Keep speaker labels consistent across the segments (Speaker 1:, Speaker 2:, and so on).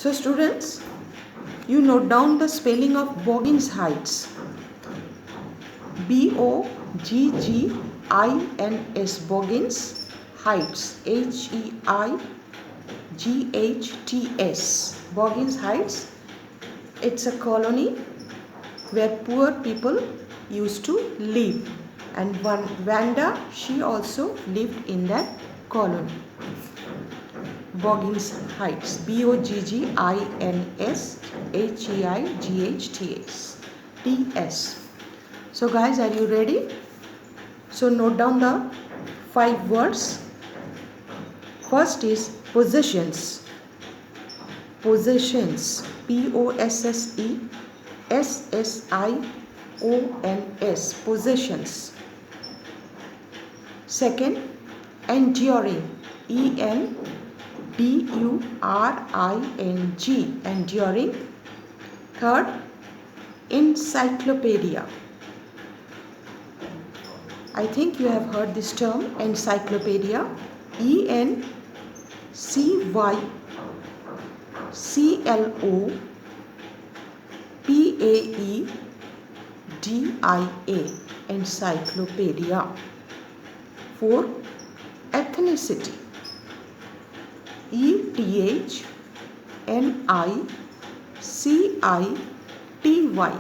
Speaker 1: So students, you note down the spelling of Boggins Heights. B-O-G-G-I-N-S, Boggins Heights, H-E-I-G-H-T-S. Boggins Heights, it's a colony where poor people used to live, and one Vanda, she also lived in that colony. Boggins Heights, B-O-G-G-I-N-S H-E-I-G-H-T-S T-S. So guys, are you ready? So note down the 5 words. First is possessions. Possessions, P-O-S-S-E-S-S-I-O-N-S, possessions. Second, enduring, E-N-D-U-R-I-N-G, enduring. Third, encyclopedia. I think you have heard this term, encyclopedia, E-N-C-Y-C-L-O-P-A-E-D-I-A, encyclopedia. 4. Ethnicity, E-T-H-N-I-C-I-T-Y,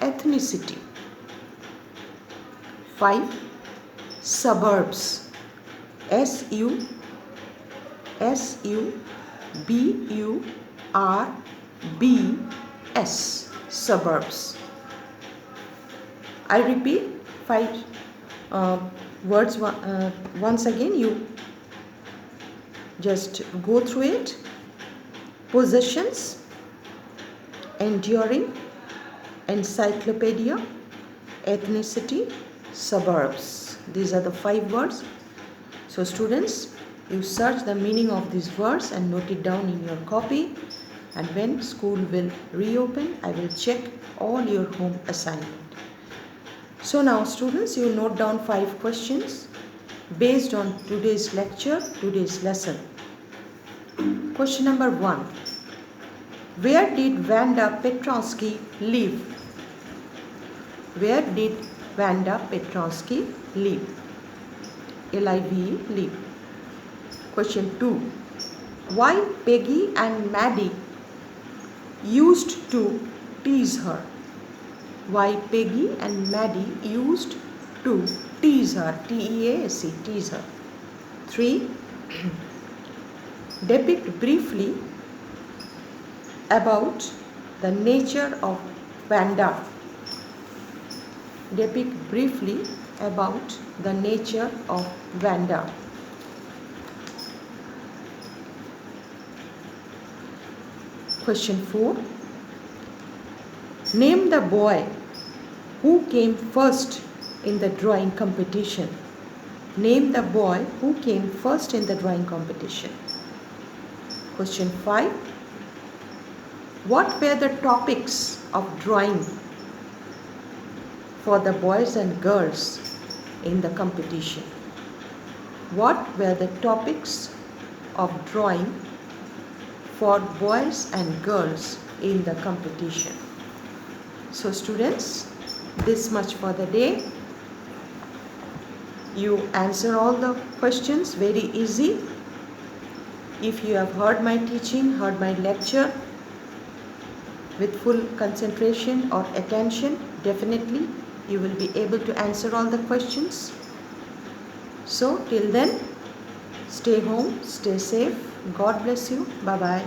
Speaker 1: ethnicity. 5. Suburbs, S-U-B-U-R-B-S, suburbs. I repeat 5 words once again. You just go through it. Possessions, enduring, encyclopedia, ethnicity, suburbs. These are the 5 words. So students, you search the meaning of these words and note it down in your copy, and when school will reopen, I will check all your home assignment. So now students, you note down 5 questions based on today's lecture, today's lesson. Question number 1. Where did Vanda Petronsky live? Where did Vanda Petronsky live? L-I-V-E, live. Question 2. Why Peggy and Maddie used to tease her? Why Peggy and Maddie used to tease her? T-E-A-S-E, tease her. 3. Depict briefly about the nature of Vanda. Depict briefly about the nature of Vanda. Question 4. Name the boy who came first in the drawing competition. Name the boy who came first in the drawing competition. Question 5. What were the topics of drawing for the boys and girls in the competition? What were the topics of drawing for boys and girls in the competition? So students, this much for the day. You answer all the questions, very easy. If you have heard my teaching, heard my lecture with full concentration or attention, definitely you will be able to answer all the questions. So till then, stay home, stay safe. God bless you. Bye-bye.